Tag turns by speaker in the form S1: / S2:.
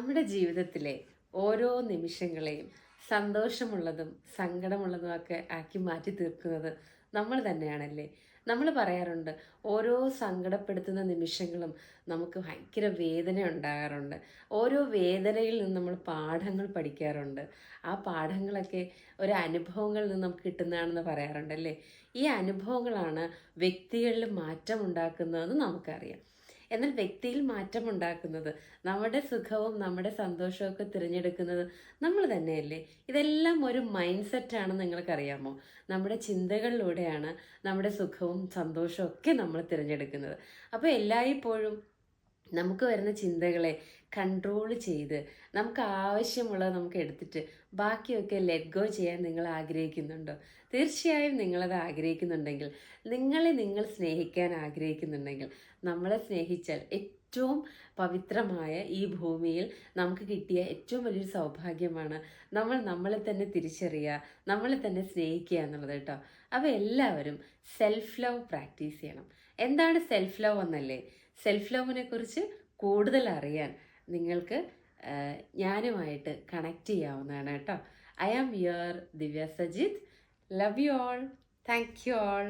S1: നമ്മുടെ ജീവിതത്തിലെ ഓരോ നിമിഷങ്ങളെയും സന്തോഷമുള്ളതും സങ്കടമുള്ളതുമൊക്കെ ആക്കി മാറ്റി തീർക്കുന്നത് നമ്മൾ തന്നെയാണല്ലേ. നമ്മൾ പറയാറുണ്ട്, ഓരോ സങ്കടപ്പെടുത്തുന്ന നിമിഷങ്ങളും നമുക്ക് ഭയങ്കര വേദന ഉണ്ടാകാറുണ്ട്. ഓരോ വേദനയിൽ നിന്ന് നമ്മൾ പാഠങ്ങൾ പഠിക്കാറുണ്ട്. ആ പാഠങ്ങളൊക്കെ ഒരു അനുഭവങ്ങളിൽ നിന്ന് നമുക്ക് കിട്ടുന്നതാണെന്ന് പറയാറുണ്ടല്ലേ. ഈ അനുഭവങ്ങളാണ് വ്യക്തികളിൽ മാറ്റം ഉണ്ടാക്കുന്നതെന്ന് നമുക്കറിയാം. എന്നാൽ വ്യക്തിയിൽ മാറ്റമുണ്ടാക്കുന്നത്, നമ്മുടെ സുഖവും നമ്മുടെ സന്തോഷവും ഒക്കെ തിരഞ്ഞെടുക്കുന്നത് നമ്മൾ തന്നെയല്ലേ. ഇതെല്ലാം ഒരു മൈൻഡ് സെറ്റാണെന്ന് നിങ്ങൾക്കറിയാമോ? നമ്മുടെ ചിന്തകളിലൂടെയാണ് നമ്മുടെ സുഖവും സന്തോഷവും ഒക്കെ നമ്മൾ തിരഞ്ഞെടുക്കുന്നത്. അപ്പോൾ എല്ലായ്പ്പോഴും നമുക്ക് വരുന്ന ചിന്തകളെ കൺട്രോൾ ചെയ്ത് നമുക്ക് ആവശ്യമുള്ളത് നമുക്ക് എടുത്തിട്ട് ബാക്കിയൊക്കെ ലെറ്റ് ഗോ ചെയ്യാൻ നിങ്ങൾ ആഗ്രഹിക്കുന്നുണ്ടോ? തീർച്ചയായും നിങ്ങളത് ആഗ്രഹിക്കുന്നുണ്ടെങ്കിൽ, നിങ്ങളെ നിങ്ങൾ സ്നേഹിക്കാൻ ആഗ്രഹിക്കുന്നുണ്ടെങ്കിൽ, നമ്മളെ സ്നേഹിച്ചാൽ ഏറ്റവും പവിത്രമായ ഈ ഭൂമിയിൽ നമുക്ക് കിട്ടിയ ഏറ്റവും വലിയൊരു സൗഭാഗ്യമാണ് നമ്മളെ തന്നെ തിരിച്ചറിയുക, നമ്മളെ തന്നെ സ്നേഹിക്കുക എന്നുള്ളത് കേട്ടോ. അപ്പോൾ എല്ലാവരും സെൽഫ് ലവ് പ്രാക്ടീസ് ചെയ്യണം. എന്താണ് സെൽഫ് ലവ് എന്നല്ലേ? സെൽഫ് ലവിനെ കുറിച്ച് കൂടുതൽ അറിയാൻ നിങ്ങൾക്ക് ഞാനുമായിട്ട് കണക്ട് ചെയ്യാവുന്നതാണ് കേട്ടോ. I am your Divya Sajith. Love you all. Thank you all.